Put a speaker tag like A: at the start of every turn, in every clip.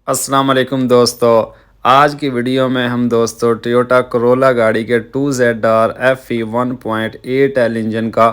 A: अस्सलाम वालेकुम दोस्तों। आज की वीडियो में हम दोस्तों टोयोटा करोला गाड़ी के 2ZR FE 1.8L इंजन का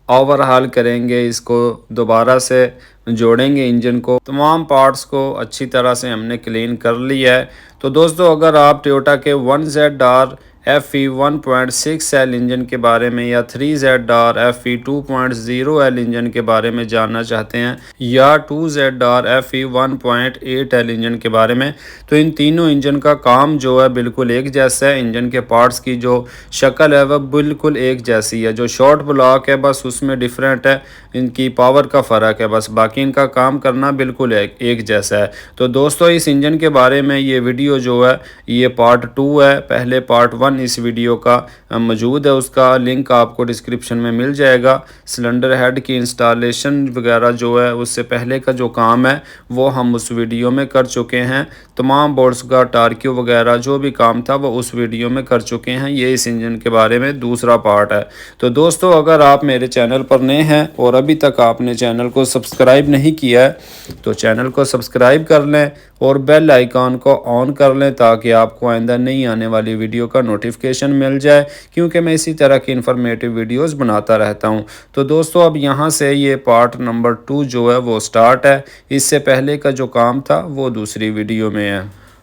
A: ओवरहाल करेंगे। इसको दोबारा से जोड़ेंगे, इंजन को तमाम पार्ट्स को अच्छी तरह से हमने क्लीन कर लिया है। तो दोस्तों अगर आप टोयोटा के 1ZR FE 1.6L इंजन के बारे में या 3ZR FE 2.0L इंजन के बारे में जानना चाहते हैं या 2ZR FE 1.8L इंजन के बारे में, तो इन तीनों इंजन का काम जो है बिल्कुल एक जैसा है। इंजन के पार्ट्स की जो शक्ल है वह बिल्कुल एक जैसी है। जो शॉर्ट ब्लॉक है बस उसमें डिफरेंट है, इनकी पावर का फ़र्क है बस, बाकी इनका काम करना बिल्कुल एक जैसा है। तो दोस्तों इस इंजन के बारे में ये वीडियो जो है ये पार्ट 2 है। पहले पार्ट 1 इस वीडियो का मौजूद है, उसका लिंक आपको डिस्क्रिप्शन में मिल जाएगा। सिलेंडर हेड की इंस्टॉलेशन वगैरह जो है उससे पहले का जो काम है वो हम उस वीडियो में कर चुके हैं। तमाम बोर्ड्स का टार्क्यू वगैरह जो भी काम था वो उस वीडियो में कर चुके हैं। ये इस इंजन के बारे में दूसरा पार्ट है। तो दोस्तों अगर आप मेरे चैनल पर नए हैं और अभी तक आपने चैनल को सब्सक्राइब नहीं किया है तो चैनल को सब्सक्राइब कर लें और बेल आइकॉन को ऑन कर लें ताकि आपको आइंदा नई आने वाली वीडियो का नोटिफिकेशन मिल जाए, क्योंकि मैं इसी तरह की इन्फॉर्मेटिव वीडियोस बनाता रहता हूं। तो दोस्तों अब यहां से ये पार्ट नंबर 2 जो है वो स्टार्ट है। इससे पहले का जो काम था वो दूसरी वीडियो में है।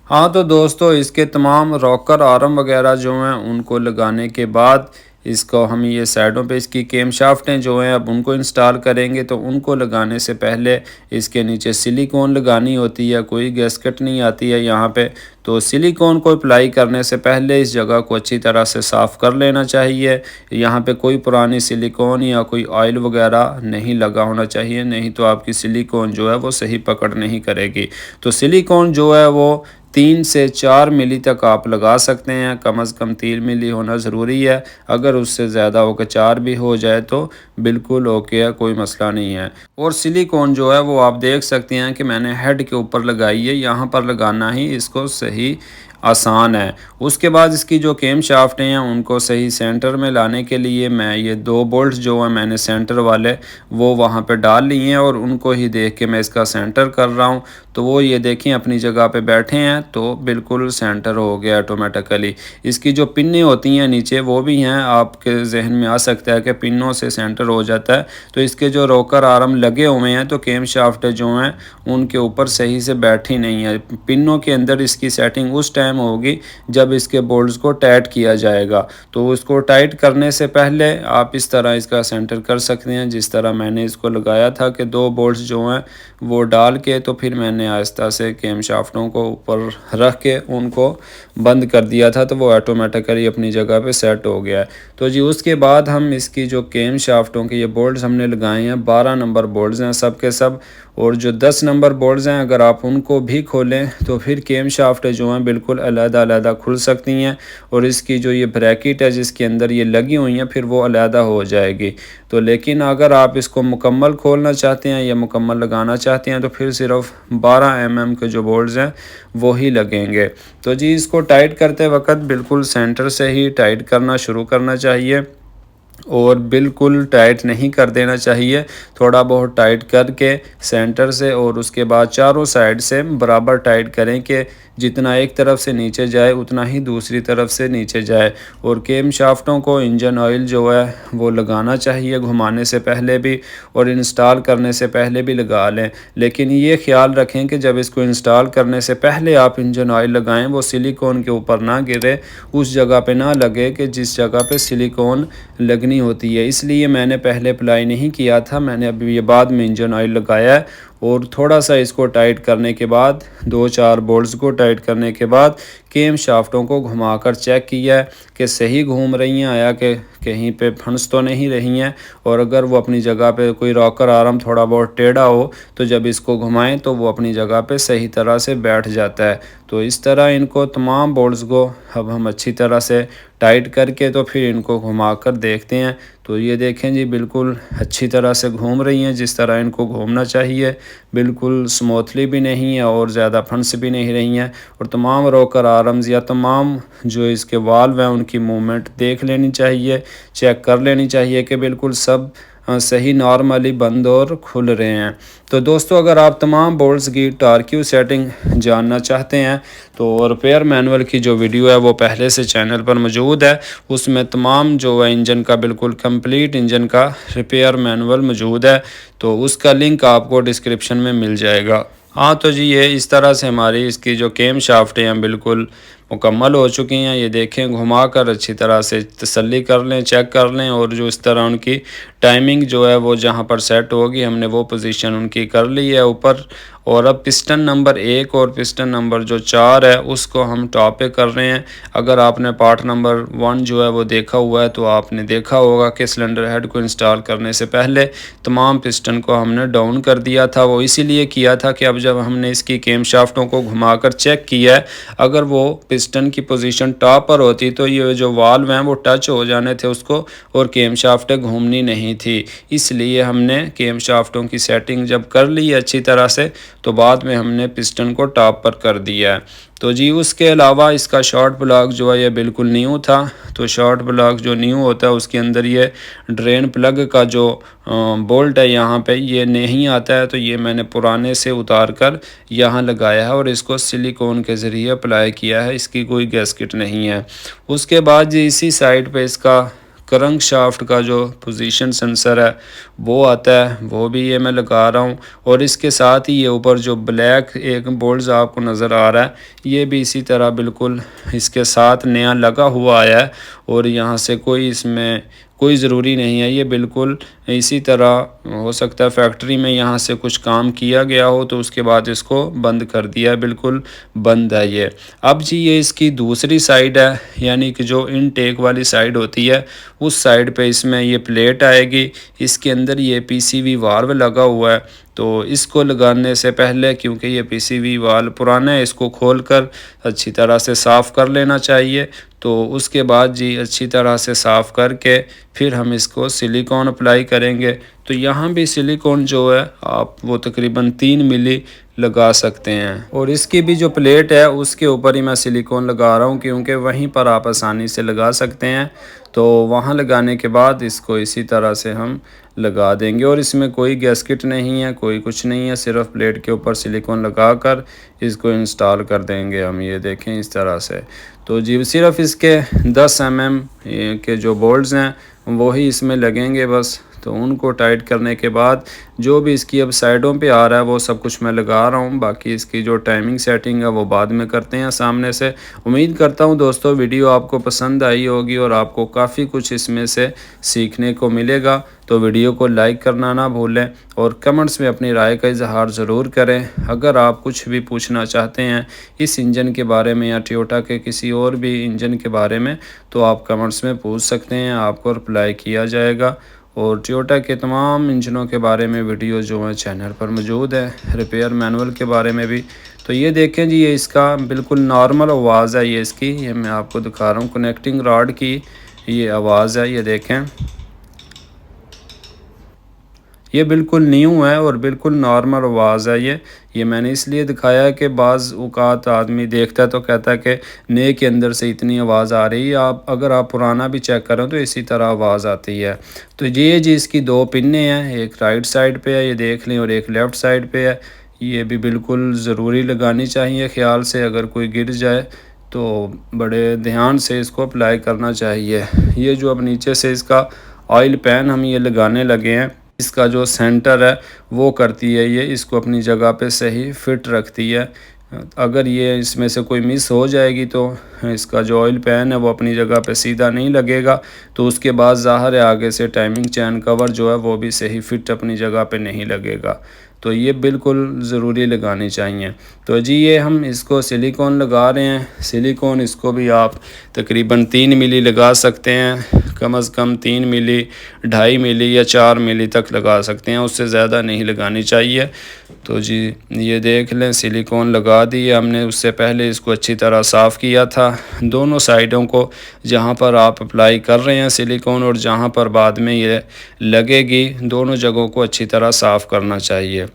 A: हाँ तो दोस्तों इसके तमाम रॉकर आर्म वगैरह जो हैं उनको लगाने के बाद इसको हम ये साइडों पे इसकी केम शाफ्टें जो हैं अब उनको इंस्टॉल करेंगे। तो उनको लगाने से पहले इसके नीचे सिलिकॉन लगानी होती है, कोई गैस्केट नहीं आती है यहाँ पे। तो सिलिकॉन को अप्लाई करने से पहले इस जगह को अच्छी तरह से साफ़ कर लेना चाहिए। यहाँ पे कोई पुरानी सिलिकॉन या कोई ऑयल वगैरह नहीं लगा होना चाहिए, नहीं तो आपकी सिलिकॉन जो है वो सही पकड़ नहीं करेगी। तो सिलिकॉन जो है वो 3 से 4 मिली तक आप लगा सकते हैं, कम से कम 3 मिली होना ज़रूरी है। अगर उससे ज़्यादा होकर 4 भी हो जाए तो बिल्कुल ओके है, कोई मसला नहीं है। और सिलिकॉन जो है वो आप देख सकते हैं कि मैंने हेड के ऊपर लगाई है, यहाँ पर लगाना ही इसको सही आसान है। उसके बाद इसकी जो केम शाफ्टें हैं उनको सही सेंटर में लाने के लिए मैं ये 2 बोल्ट्स जो हैं मैंने सेंटर वाले वो वहाँ पे डाल लिए हैं और उनको ही देख के मैं इसका सेंटर कर रहा हूँ। तो वो ये देखें अपनी जगह पे बैठे हैं तो बिल्कुल सेंटर हो गया ऑटोमेटिकली। इसकी जो पिन्नें होती हैं नीचे वो भी हैं, आपके जहन में आ सकता है कि पिनों से सेंटर हो जाता है। तो इसके जो रोकर आर्म लगे हुए हैं तो केम शाफ्ट जो हैं उनके ऊपर सही से बैठी नहीं है। पिनों के अंदर इसकी सेटिंग उस टाइम होगी जब इसके बोल्ट्स को टाइट किया जाएगा। तो उसको टाइट करने से पहले आप इस तरह इसका सेंटर कर सकते हैं जिस तरह मैंने इसको लगाया था कि 2 बोल्ट्स जो हैं वो डाल के तो फिर मैंने आहिस्ता से केम शाफ्टों को ऊपर रख के उनको बंद कर दिया था, तो वो ऑटोमेटिकली अपनी जगह पे सेट हो गया है। तो जी उसके बाद हम इसकी जो केम शाफ्टों के ये बोल्ट्स हमने लगाए हैं 12 नंबर बोल्ट्स हैं सब के सब, और जो 10 नंबर बोल्ट्स हैं अगर आप उनको भी खोलें तो फिर केम शाफ्ट जो हैं बिल्कुल अलग-अलग खुल सकती हैं और इसकी जो ये ब्रैकेट है जिसके अंदर ये लगी हुई हैं फिर वो अलग हो जाएगी। तो लेकिन अगर आप इसको मुकम्मल खोलना चाहते हैं या मुकम्मल लगाना चाहते हैं तो फिर सिर्फ 12 mm के जो बोल्ट्स हैं वो ही लगेंगे। तो जी इसको टाइट करते वक्त बिल्कुल सेंटर से ही टाइट करना शुरू करना चाहिए और बिल्कुल टाइट नहीं कर देना चाहिए, थोड़ा बहुत टाइट करके सेंटर से और उसके बाद चारों साइड से बराबर टाइट करें कि जितना एक तरफ से नीचे जाए उतना ही दूसरी तरफ से नीचे जाए। और केम शाफ्टों को इंजन ऑयल जो है वो लगाना चाहिए घुमाने से पहले भी और इंस्टॉल करने से पहले भी लगा लें। लेकिन ये ख्याल रखें कि जब इसको इंस्टॉल करने से पहले आप इंजन ऑयल लगाएं वो सिलिकॉन के ऊपर ना गिरे, उस जगह पे ना लगे कि जिस जगह पे सिलिकॉन लगनी होती है। इसलिए मैंने पहले अप्लाई नहीं किया था, मैंने अभी ये बाद में इंजन ऑयल लगाया है। और थोड़ा सा इसको टाइट करने के बाद 2-4 बोल्ट्स को टाइट करने के बाद केम शाफ्टों को घुमाकर चेक किया है कि सही घूम रही हैं आया कि कहीं पे फंस तो नहीं रही हैं। और अगर वो अपनी जगह पे कोई रॉकर आर्म थोड़ा बहुत टेढ़ा हो तो जब इसको घुमाएं तो वो अपनी जगह पे सही तरह से बैठ जाता है। तो इस तरह इनको तमाम बोल्ट्स को अब हम अच्छी तरह से टाइट करके तो फिर इनको घुमाकर देखते हैं। तो ये देखें जी बिल्कुल अच्छी तरह से घूम रही हैं जिस तरह इनको घूमना चाहिए, बिल्कुल स्मूथली भी नहीं है और ज़्यादा फंस भी नहीं रही हैं। और तमाम रोकर आर्म्स या तमाम जो इसके वाल्व हैं उनकी मूवमेंट देख लेनी चाहिए, चेक कर लेनी चाहिए कि बिल्कुल सब सही नॉर्मली बंद और खुल रहे हैं। तो दोस्तों अगर आप तमाम बोल्ट्स की टार्क्यू सेटिंग जानना चाहते हैं तो रिपेयर मैनुअल की जो वीडियो है वो पहले से चैनल पर मौजूद है। उसमें तमाम जो है इंजन का बिल्कुल कंप्लीट इंजन का रिपेयर मैनुअल मौजूद है, तो उसका लिंक आपको डिस्क्रिप्शन में मिल जाएगा। हाँ तो जी ये इस तरह से हमारी इसकी जो केम शाफ्ट हैं बिल्कुल मुकम्मल हो चुकी हैं। ये देखें, घुमा कर अच्छी तरह से तसल्ली कर लें, चेक कर लें, और जो इस तरह उनकी टाइमिंग जो है वो जहाँ पर सेट होगी हमने वो पोजीशन उनकी कर ली है ऊपर। और अब पिस्टन नंबर 1 और पिस्टन नंबर जो 4 है उसको हम टॉप पे कर रहे हैं। अगर आपने पार्ट नंबर 1 जो है वो देखा हुआ है तो आपने देखा होगा कि सिलेंडर हेड को इंस्टॉल करने से पहले तमाम पिस्टन को हमने डाउन कर दिया था। वो इसीलिए किया था कि अब जब हमने इसकी केम शाफ्टों को घुमाकर चेक किया है, अगर वो पिस्टन की पोजीशन टॉप पर होती तो ये जो वाल्व हैं वो टच हो जाने थे उसको और केम शाफ्टें घूमनी नहीं थी। इसलिए हमने केम शाफ्टों की सेटिंग जब कर ली अच्छी तरह से तो बाद में हमने पिस्टन को टॉप पर कर दिया है। तो जी उसके अलावा इसका शॉर्ट ब्लॉक जो है ये बिल्कुल न्यू था। तो शॉर्ट ब्लॉक जो न्यू होता है उसके अंदर ये ड्रेन प्लग का जो बोल्ट है यहाँ पे ये नहीं आता है, तो ये मैंने पुराने से उतार कर यहाँ लगाया है और इसको सिलिकॉन के ज़रिए अप्लाई किया है। इसकी कोई गैस्केट नहीं है। उसके बाद जी इसी साइड पे इसका क्रंक शाफ्ट का जो पोजीशन सेंसर है वो आता है, वो भी ये मैं लगा रहा हूँ। और इसके साथ ही ये ऊपर जो ब्लैक एक बोल्ट आपको नज़र आ रहा है ये भी इसी तरह बिल्कुल इसके साथ नया लगा हुआ आया है। और यहाँ से कोई इसमें कोई ज़रूरी नहीं है, ये बिल्कुल इसी तरह हो सकता है फैक्ट्री में यहाँ से कुछ काम किया गया हो तो उसके बाद इसको बंद कर दिया है, बिल्कुल बंद है ये। अब जी ये इसकी दूसरी साइड है, यानी कि जो इनटेक वाली साइड होती है उस साइड पे इसमें ये प्लेट आएगी। इसके अंदर ये पीसीवी वाल्व लगा हुआ है, तो इसको लगाने से पहले क्योंकि ये पीसीवी वाल्व पुराना है इसको खोलकर अच्छी तरह से साफ़ कर लेना चाहिए। तो उसके बाद जी अच्छी तरह से साफ़ करके फिर हम इसको सिलिकॉन अप्लाई करेंगे। तो यहाँ भी सिलिकॉन जो है आप वो तकरीबन 3 मिली लगा सकते हैं। और इसकी भी जो प्लेट है उसके ऊपर ही मैं सिलिकॉन लगा रहा हूँ क्योंकि वहीं पर आप आसानी से लगा सकते हैं। तो वहाँ लगाने के बाद इसको इसी तरह से हम लगा देंगे। और इसमें कोई गैस्केट नहीं है, कोई कुछ नहीं है, सिर्फ प्लेट के ऊपर सिलिकॉन लगा कर इसको इंस्टॉल कर देंगे हम। ये देखें इस तरह से। तो जी सिर्फ इसके 10 mm के जो बोल्ट्स हैं वही इसमें लगेंगे बस। तो उनको टाइट करने के बाद जो भी इसकी अब साइडों पे आ रहा है वो सब कुछ मैं लगा रहा हूँ। बाकी इसकी जो टाइमिंग सेटिंग है वो बाद में करते हैं सामने से। उम्मीद करता हूँ दोस्तों वीडियो आपको पसंद आई होगी और आपको काफ़ी कुछ इसमें से सीखने को मिलेगा। तो वीडियो को लाइक करना ना भूलें और कमेंट्स में अपनी राय का इजहार ज़रूर करें। अगर आप कुछ भी पूछना चाहते हैं इस इंजन के बारे में या टोयोटा के किसी और भी इंजन के बारे में तो आप कमेंट्स में पूछ सकते हैं, आपको रिप्लाई किया जाएगा। और टोयोटा के तमाम इंजनों के बारे में वीडियो जो है चैनल पर मौजूद है, रिपेयर मैनुअल के बारे में भी। तो ये देखें जी ये इसका बिल्कुल नॉर्मल आवाज़ है, ये इसकी ये मैं आपको दिखा रहा हूँ कनेक्टिंग रॉड की ये आवाज़ है। ये देखें ये बिल्कुल न्यू है और बिल्कुल नॉर्मल आवाज़ है। ये मैंने इसलिए दिखाया है कि बाज़ औक़ात आदमी देखता है तो कहता है कि नए के अंदर से इतनी आवाज़ आ रही है, अगर आप पुराना भी चेक करें तो इसी तरह आवाज़ आती है। तो ये जी इसकी 2 पिन्ने हैं, एक राइट साइड पे है ये देख लें और एक लेफ़्ट साइड पे है। ये भी बिल्कुल ज़रूरी लगानी चाहिए ख़्याल से, अगर कोई गिर जाए तो बड़े ध्यान से इसको अप्लाई करना चाहिए। ये जो अब नीचे से इसका ऑयल पैन हम ये लगाने लगे हैं, इसका जो सेंटर है वो करती है ये इसको अपनी जगह पे सही फिट रखती है। अगर ये इसमें से कोई मिस हो जाएगी तो इसका जो ऑयल पैन है वो अपनी जगह पे सीधा नहीं लगेगा। तो उसके बाद ज़ाहिर है आगे से टाइमिंग चैन कवर जो है वो भी सही फिट अपनी जगह पे नहीं लगेगा। तो ये बिल्कुल ज़रूरी लगानी चाहिए। तो जी ये हम इसको सिलिकॉन लगा रहे हैं। सिलिकॉन इसको भी आप तकरीबन 3 मिली लगा सकते हैं, कम से कम 3 मिली, 2.5 मिली या 4 मिली तक लगा सकते हैं, उससे ज़्यादा नहीं लगानी चाहिए। तो जी ये देख लें सिलिकॉन लगा दी हमने, उससे पहले इसको अच्छी तरह साफ़ किया था। दोनों साइडों को जहाँ पर आप अप्लाई कर रहे हैं सिलिकॉन और जहाँ पर बाद में ये लगेगी दोनों जगहों को अच्छी तरह साफ़ करना चाहिए।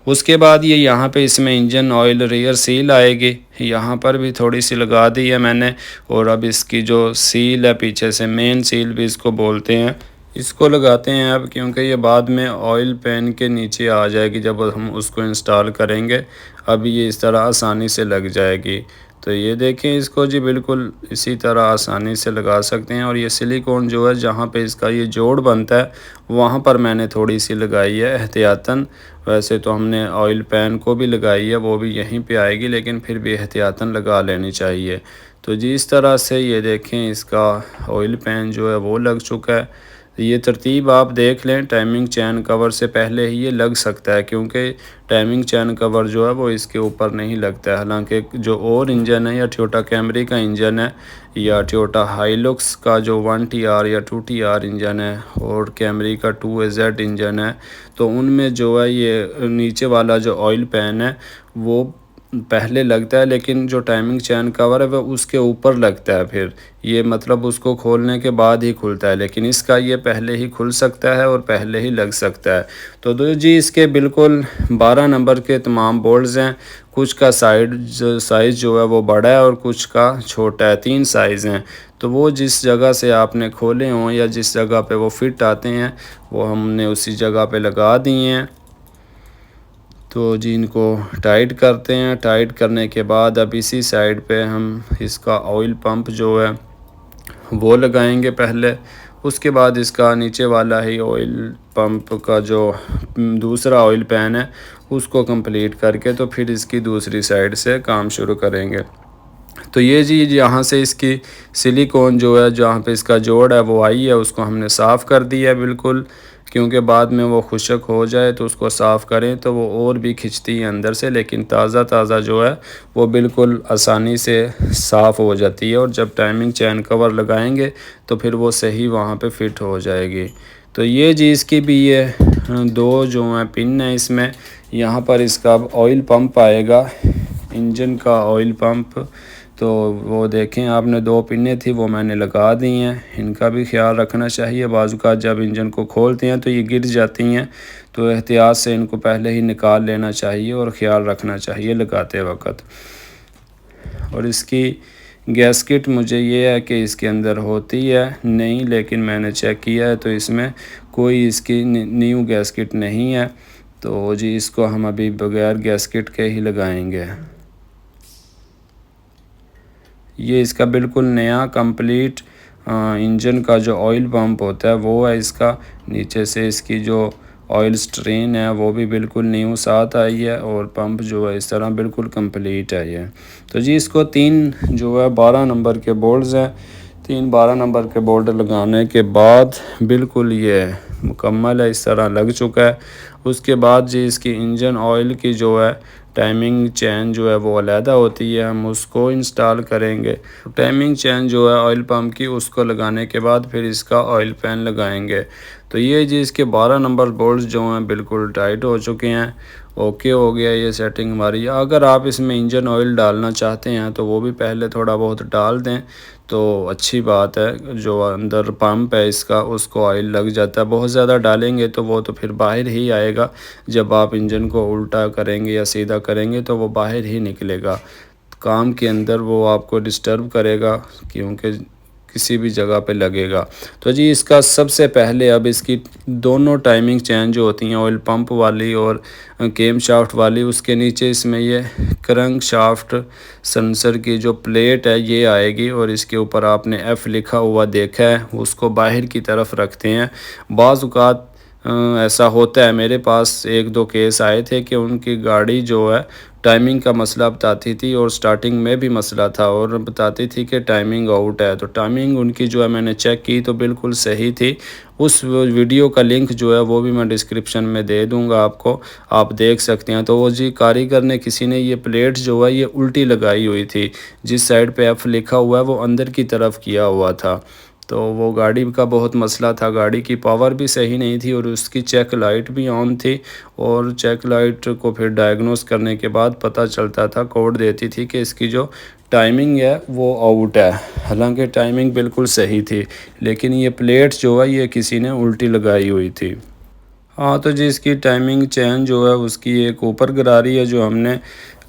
A: उसके बाद ये यहाँ पे इसमें इंजन ऑयल रेयर सील आएगी, यहाँ पर भी थोड़ी सी लगा दी है मैंने। और अब इसकी जो सील है पीछे से मेन सील भी इसको बोलते हैं, इसको लगाते हैं अब, क्योंकि ये बाद में ऑयल पैन के नीचे आ जाएगी जब हम उसको इंस्टॉल करेंगे। अब ये इस तरह आसानी से लग जाएगी। तो ये देखें इसको जी, बिल्कुल इसी तरह आसानी से लगा सकते हैं। और ये सिलिकॉन जो है जहाँ पे इसका ये जोड़ बनता है वहाँ पर मैंने थोड़ी सी लगाई है एहतियातन। वैसे तो हमने ऑयल पैन को भी लगाई है, वो भी यहीं पे आएगी, लेकिन फिर भी एहतियातन लगा लेनी चाहिए। तो जी इस तरह से ये देखें इसका ऑयल पैन जो है वो लग चुका है। ये तरतीब आप देख लें, टाइमिंग चैन कवर से पहले ही ये लग सकता है, क्योंकि टाइमिंग चैन कवर जो है वो इसके ऊपर नहीं लगता है। हालांकि जो और इंजन है, या टोयोटा कैमरी का इंजन है, या टोयोटा हाइलुक्स का जो 1TR या 2TR इंजन है, और कैमरी का 2AZ इंजन है, तो उनमें जो है ये नीचे वाला जो ऑयल पैन है वो पहले लगता है, लेकिन जो टाइमिंग चैन कवर है वह उसके ऊपर लगता है। फिर ये मतलब उसको खोलने के बाद ही खुलता है, लेकिन इसका ये पहले ही खुल सकता है और पहले ही लग सकता है। तो दो जी इसके बिल्कुल 12 नंबर के तमाम बोल्ट्स हैं। कुछ का साइज़ जो है वो बड़ा है और कुछ का छोटा है, 3 साइज़ हैं। तो वो जिस जगह से आपने खोले हों या जिस जगह पे वो फिट आते हैं वो हमने उसी जगह पे लगा दिए हैं। तो जी इनको टाइट करते हैं। टाइट करने के बाद अब इसी साइड पे हम इसका ऑयल पंप जो है वो लगाएंगे पहले। उसके बाद इसका नीचे वाला ही ऑयल पंप का जो दूसरा ऑयल पैन है उसको कंप्लीट करके तो फिर इसकी दूसरी साइड से काम शुरू करेंगे। तो ये जी यहाँ से इसकी सिलिकॉन जो है जहाँ पे इसका जोड़ है वो आई है, उसको हमने साफ़ कर दिया है बिल्कुल, क्योंकि बाद में वो खुशक हो जाए तो उसको साफ़ करें तो वो और भी खिंचती है अंदर से, लेकिन ताज़ा ताज़ा जो है वो बिल्कुल आसानी से साफ़ हो जाती है। और जब टाइमिंग चैन कवर लगाएंगे तो फिर वो सही वहाँ पे फिट हो जाएगी। तो ये जी इसकी भी ये दो जो हैं पिन है इसमें, यहाँ पर इसका ऑयल पंप आएगा, इंजन का ऑयल पंप। तो वो देखें आपने 2 पिनें थी वो मैंने लगा दी हैं। इनका भी ख्याल रखना चाहिए, बाज़ औक़ात जब इंजन को खोलते हैं तो ये गिर जाती हैं, तो एहतियात से इनको पहले ही निकाल लेना चाहिए और ख़्याल रखना चाहिए लगाते वक्त। और इसकी गैस्केट मुझे ये है कि इसके अंदर होती है नहीं, लेकिन मैंने चेक किया है तो इसमें कोई इसकी न्यू गैस्केट नहीं है। तो जी इसको हम अभी बग़ैर गैस्केट के ही लगाएंगे। ये इसका बिल्कुल नया कंप्लीट इंजन का जो ऑयल पंप होता है वो है इसका। नीचे से इसकी जो ऑयल स्ट्रेन है वो भी बिल्कुल न्यू साथ आई है, और पंप जो है इस तरह बिल्कुल कंप्लीट है ये। तो जी इसको 3 जो है 12 नंबर के बोल्ट्स हैं, 3 12 नंबर के बोल्ट लगाने के बाद बिल्कुल ये मुकम्मल है, इस तरह लग चुका है। उसके बाद जी इसकी इंजन ऑयल की जो है टाइमिंग चैन जो है वो अलहदा होती है, हम उसको इंस्टॉल करेंगे। टाइमिंग चैन जो है ऑयल पंप की उसको लगाने के बाद फिर इसका ऑयल पैन लगाएंगे। तो ये जी इसके 12 नंबर बोल्ट्स जो हैं बिल्कुल टाइट हो चुके हैं, ओके हो गया ये सेटिंग हमारी। अगर आप इसमें इंजन ऑयल डालना चाहते हैं तो वो भी पहले थोड़ा बहुत डाल दें तो अच्छी बात है। जो अंदर पंप है इसका उसको ऑयल लग जाता है, बहुत ज़्यादा डालेंगे तो वो तो फिर बाहर ही आएगा। जब आप इंजन को उल्टा करेंगे या सीधा करेंगे तो वो बाहर ही निकलेगा, काम के अंदर वो आपको डिस्टर्ब करेगा, क्योंकि किसी भी जगह पे लगेगा। तो जी इसका सबसे पहले अब इसकी दोनों टाइमिंग चैन जो होती हैं ऑयल पंप वाली और केम शाफ्ट वाली, उसके नीचे इसमें ये क्रैंक शाफ्ट सेंसर की जो प्लेट है ये आएगी, और इसके ऊपर आपने F लिखा हुआ देखा है उसको बाहर की तरफ रखते हैं। बाज़ औक़ात ऐसा होता है, मेरे पास 1-2 केस आए थे कि उनकी गाड़ी जो है टाइमिंग का मसला बताती थी और स्टार्टिंग में भी मसला था, और बताती थी कि टाइमिंग आउट है। तो टाइमिंग उनकी जो है मैंने चेक की तो बिल्कुल सही थी। उस वीडियो का लिंक जो है वो भी मैं डिस्क्रिप्शन में दे दूंगा आपको, आप देख सकते हैं। तो वो जी कारीगर ने किसी ने ये प्लेट जो है ये उल्टी लगाई हुई थी, जिस साइड पे F लिखा हुआ है वो अंदर की तरफ किया हुआ था। तो वो गाड़ी का बहुत मसला था, गाड़ी की पावर भी सही नहीं थी और उसकी चेक लाइट भी ऑन थी, और चेक लाइट को फिर डायग्नोस करने के बाद पता चलता था, कोड देती थी कि इसकी जो टाइमिंग है वो आउट है। हालांकि टाइमिंग बिल्कुल सही थी, लेकिन ये प्लेट जो है ये किसी ने उल्टी लगाई हुई थी। हाँ तो जी इसकी टाइमिंग चैन जो है उसकी एक ऊपर गरारी है जो हमने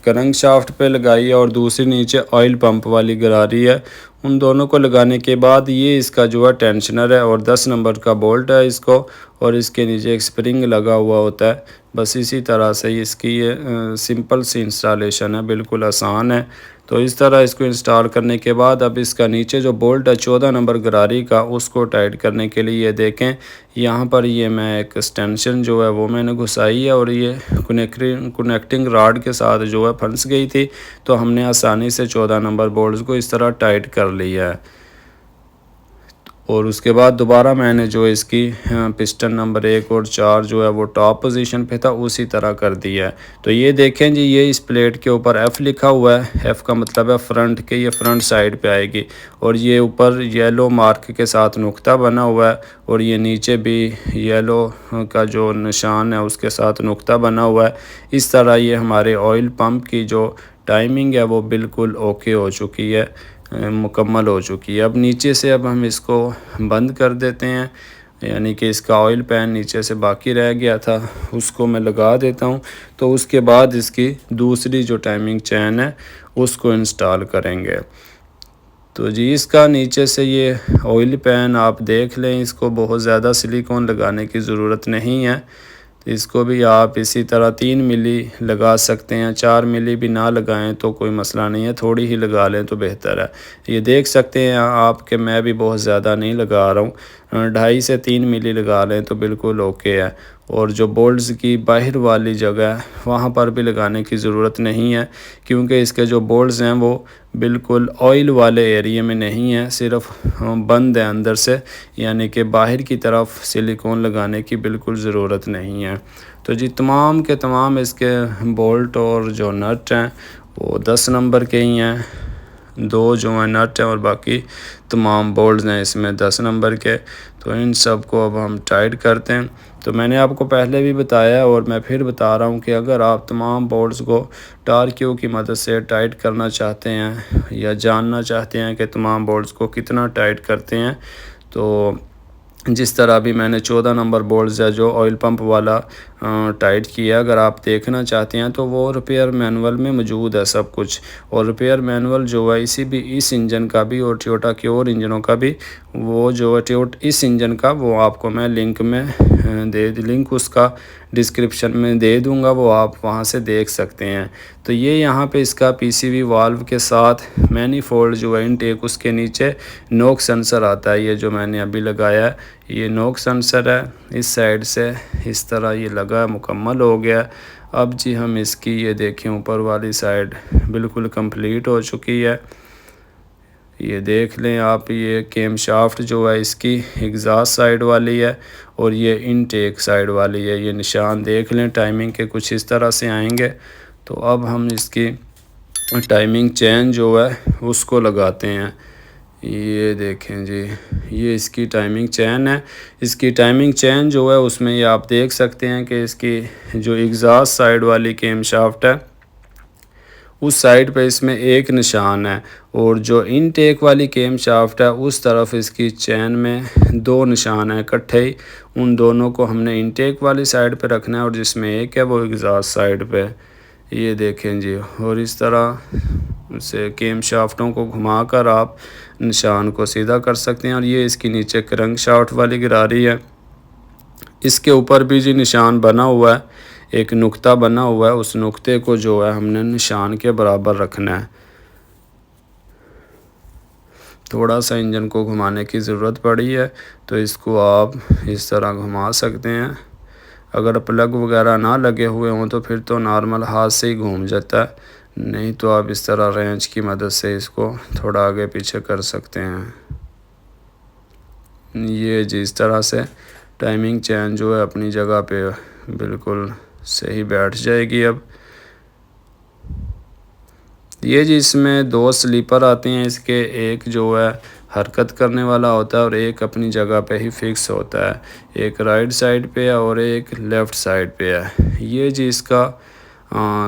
A: क्रैंक शाफ्ट पे लगाई है, और दूसरी नीचे ऑयल पंप वाली गरारी है उन दोनों को लगाने के बाद ये इसका जो है टेंशनर है और 10 नंबर का बोल्ट है इसको, और इसके नीचे एक स्प्रिंग लगा हुआ होता है। बस इसी तरह से इसकी ये सिंपल सी इंस्टॉलेशन है, बिल्कुल आसान है। तो इस तरह इसको इंस्टॉल करने के बाद अब इसका नीचे जो बोल्ट है 14 नंबर गरारी का, उसको टाइट करने के लिए ये देखें यहाँ पर ये मैं एक एक्सटेंशन जो है वो मैंने घुसाई है और ये कनेक्टिंग रॉड के साथ जो है फंस गई थी। तो हमने आसानी से 14 नंबर बोल्ट को इस तरह टाइट कर लिया है। और उसके बाद दोबारा मैंने जो इसकी पिस्टन नंबर 1 और 4 जो है वो टॉप पोजीशन पे था उसी तरह कर दिया है। तो ये देखें जी, ये इस प्लेट के ऊपर F लिखा हुआ है। F का मतलब है फ्रंट के, ये फ्रंट साइड पे आएगी। और ये ऊपर येलो मार्क के साथ नुक्ता बना हुआ है और ये नीचे भी येलो का जो निशान है उसके साथ नुक्ता बना हुआ है। इस तरह ये हमारे ऑयल पंप की जो टाइमिंग है वो बिल्कुल ओके हो चुकी है, मुकम्मल हो चुकी है। अब नीचे से अब हम इसको बंद कर देते हैं, यानी कि इसका ऑयल पैन नीचे से बाकी रह गया था उसको मैं लगा देता हूं। तो उसके बाद इसकी दूसरी जो टाइमिंग चैन है उसको इंस्टॉल करेंगे। तो जी इसका नीचे से ये ऑयल पैन आप देख लें, इसको बहुत ज़्यादा सिलिकॉन लगाने की ज़रूरत नहीं है। तो इसको भी आप इसी तरह 3 मिली लगा सकते हैं, 4 मिली भी ना लगाएं तो कोई मसला नहीं है, थोड़ी ही लगा लें तो बेहतर है। ये देख सकते हैं आप कि मैं भी बहुत ज़्यादा नहीं लगा रहा हूँ, 2.5 से 3 मिली लगा लें तो बिल्कुल ओके है। और जो बोल्ट्स की बाहर वाली जगह है वहाँ पर भी लगाने की ज़रूरत नहीं है, क्योंकि इसके जो बोल्ट्स हैं वो बिल्कुल ऑयल वाले एरिया में नहीं है, सिर्फ बंद है अंदर से, यानी कि बाहर की तरफ सिलिकॉन लगाने की बिल्कुल ज़रूरत नहीं है। तो जी तमाम के तमाम इसके बोल्ट और जो नट हैं वो 10 नंबर के ही हैं, 2 जो हैं नट हैं और बाकी तमाम बोल्ट्स हैं इसमें 10 नंबर के। तो इन सब को अब हम टाइट करते हैं। तो मैंने आपको पहले भी बताया और मैं फिर बता रहा हूँ कि अगर आप तमाम बोल्ट्स को टार्कियों की मदद से टाइट करना चाहते हैं या जानना चाहते हैं कि तमाम बोल्ट्स को कितना टाइट करते हैं, तो जिस तरह अभी मैंने 14 नंबर बोल्ट्स है जो ऑयल पंप वाला टाइट किया, अगर आप देखना चाहते हैं तो वो रिपेयर मैनुअल में मौजूद है सब कुछ। और रिपेयर मैनुअल जो है इस इंजन का भी और टोयोटा के और इंजनों का भी, वो जो है इस इंजन का वो आपको मैं लिंक उसका डिस्क्रिप्शन में दे दूंगा, वो आप वहां से देख सकते हैं। तो ये यहाँ पे इसका पीसीवी वाल्व के साथ मैनीफोल्ड जो है इनटेक, उसके नीचे नोक सेंसर आता है। ये जो मैंने अभी लगाया है ये नोक सेंसर है, इस साइड से इस तरह ये लगा, मुकम्मल हो गया। अब जी हम इसकी ये देखें ऊपर वाली साइड बिल्कुल कंप्लीट हो चुकी है। ये देख लें आप, ये केम शाफ्ट जो है इसकी एग्जॉस्ट साइड वाली है और ये इनटेक साइड वाली है। ये निशान देख लें टाइमिंग के कुछ इस तरह से आएंगे। तो अब हम इसकी टाइमिंग चेन जो है उसको लगाते हैं। ये देखें जी, ये इसकी टाइमिंग चेन है। इसकी टाइमिंग चेन जो है उसमें ये आप देख सकते हैं कि इसकी जो एग्जॉस्ट साइड वाली केम शाफ्ट है उस साइड पे इसमें एक निशान है, और जो इनटेक वाली केम शाफ्ट है उस तरफ इसकी चेन में 2 निशान है इकट्ठे ही। उन दोनों को हमने इनटेक वाली साइड पे रखना है और जिसमें एक है वो एग्जॉस्ट साइड पे। ये देखें जी, और इस तरह से केम शाफ्टों को घुमाकर आप निशान को सीधा कर सकते हैं। और ये इसकी नीचे क्रैंक शाफ्ट वाली गिरारी है, इसके ऊपर भी जी निशान बना हुआ है, एक नुक्ता बना हुआ है, उस नुक्ते को जो है हमने निशान के बराबर रखना है। थोड़ा सा इंजन को घुमाने की ज़रूरत पड़ी है तो इसको आप इस तरह घुमा सकते हैं। अगर प्लग वगैरह ना लगे हुए हों तो फिर तो नॉर्मल हाथ से ही घूम जाता है, नहीं तो आप इस तरह रेंच की मदद से इसको थोड़ा आगे पीछे कर सकते हैं। ये जिस तरह से टाइमिंग चेन जो है अपनी जगह पे बिल्कुल सही बैठ जाएगी। अब ये जी इसमें 2 स्लीपर आते हैं इसके, एक जो है हरकत करने वाला होता है और एक अपनी जगह पे ही फिक्स होता है। एक राइट साइड पे है और एक लेफ़्ट साइड पे है। ये जी इसका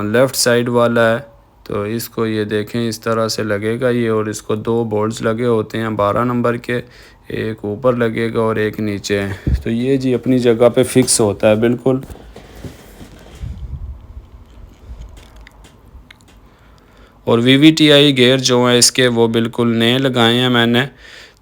A: लेफ़्ट साइड वाला है, तो इसको ये देखें इस तरह से लगेगा ये, और इसको 2 बोल्ट्स लगे होते हैं 12 नंबर के, एक ऊपर लगेगा और एक नीचे। तो ये जी अपनी जगह पे फिक्स होता है बिल्कुल। और VVTi गेयर जो है इसके वो बिल्कुल नए लगाए हैं मैंने।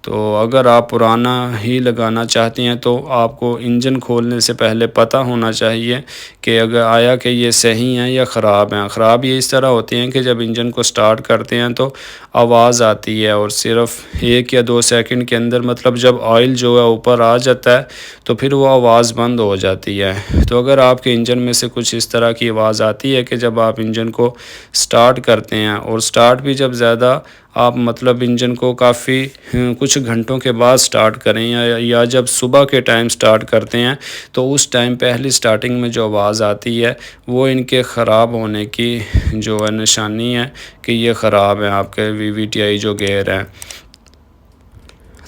A: तो अगर आप पुराना ही लगाना चाहती हैं तो आपको इंजन खोलने से पहले पता होना चाहिए कि अगर आया कि ये सही हैं या ख़राब हैं। ख़राब ये इस तरह होती हैं कि जब इंजन को स्टार्ट करते हैं तो आवाज़ आती है और सिर्फ 1 या 2 सेकंड के अंदर, मतलब जब ऑयल जो है ऊपर आ जाता है तो फिर वो आवाज़ बंद हो जाती है। तो अगर आपके इंजन में से कुछ इस तरह की आवाज़ आती है कि जब आप इंजन को स्टार्ट करते हैं, और स्टार्ट भी जब ज़्यादा आप मतलब इंजन को काफ़ी कुछ घंटों के बाद स्टार्ट करें या जब सुबह के टाइम स्टार्ट करते हैं तो उस टाइम पहली स्टार्टिंग में जो आवाज़ आती है वो इनके ख़राब होने की जो है निशानी है कि ये ख़राब है आपके VVTi जो गेयर हैं।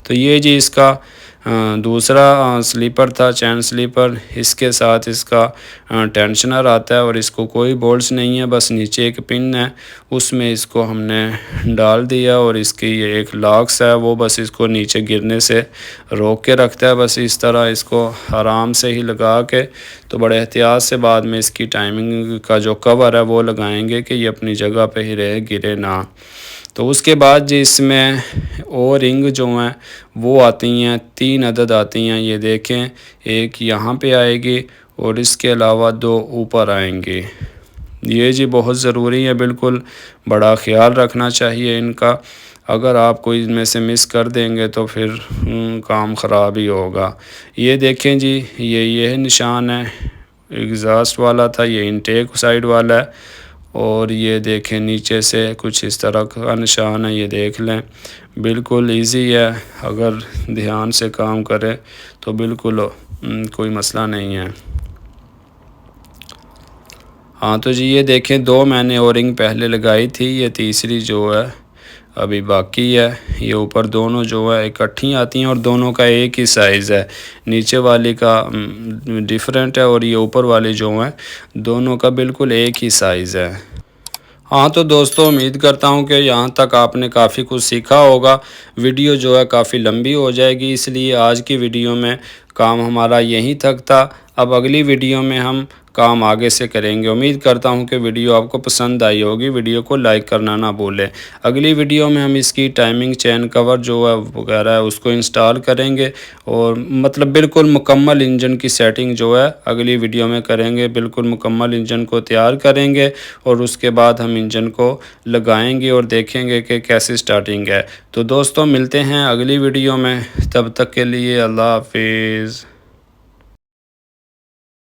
A: तो ये जी इसका दूसरा स्लीपर था, चैन स्लीपर। इसके साथ इसका टेंशनर आता है और इसको कोई बोल्ट्स नहीं है, बस नीचे एक पिन है उसमें इसको हमने डाल दिया और इसकी ये एक लॉक्स है वो बस इसको नीचे गिरने से रोक के रखता है। बस इस तरह इसको आराम से ही लगा के, तो बड़े एहतियात से बाद में इसकी टाइमिंग का जो कवर है वो लगाएंगे कि ये अपनी जगह पे ही रहे, गिरे ना। तो उसके बाद जी इसमें ओ रिंग जो हैं वो आती हैं, 3 अदद आती हैं। ये देखें, एक यहाँ पे आएगी और इसके अलावा 2 ऊपर आएंगी। ये जी बहुत ज़रूरी है, बिल्कुल बड़ा ख्याल रखना चाहिए इनका। अगर आप कोई इनमें से मिस कर देंगे तो फिर काम ख़राब ही होगा। ये देखें जी, ये निशान है, एग्ज़ॉस्ट वाला था, ये इनटेक साइड वाला है। और ये देखें नीचे से कुछ इस तरह का निशान है, ये देख लें। बिल्कुल इजी है, अगर ध्यान से काम करें तो बिल्कुल कोई मसला नहीं है। हाँ तो जी ये देखें, 2 मैंने ओरिंग पहले लगाई थी, ये तीसरी जो है अभी बाकी है। ये ऊपर दोनों जो है इकट्ठी आती हैं और दोनों का एक ही साइज़ है। नीचे वाली का डिफरेंट है और ये ऊपर वाली जो है दोनों का बिल्कुल एक ही साइज़ है। हाँ तो दोस्तों, उम्मीद करता हूँ कि यहाँ तक आपने काफ़ी कुछ सीखा होगा। वीडियो जो है काफ़ी लंबी हो जाएगी, इसलिए आज की वीडियो में काम हमारा यहीं तक था। अब अगली वीडियो में हम काम आगे से करेंगे। उम्मीद करता हूँ कि वीडियो आपको पसंद आई होगी। वीडियो को लाइक करना ना भूलें। अगली वीडियो में हम इसकी टाइमिंग चेन कवर जो है वगैरह है उसको इंस्टॉल करेंगे और मतलब बिल्कुल मुकम्मल इंजन की सेटिंग जो है अगली वीडियो में करेंगे। बिल्कुल मुकम्मल इंजन को तैयार करेंगे और उसके बाद हम इंजन को लगाएंगे और देखेंगे कि कैसी स्टार्टिंग है। तो दोस्तों मिलते हैं अगली वीडियो में, तब तक के लिए अल्लाह हाफिज़।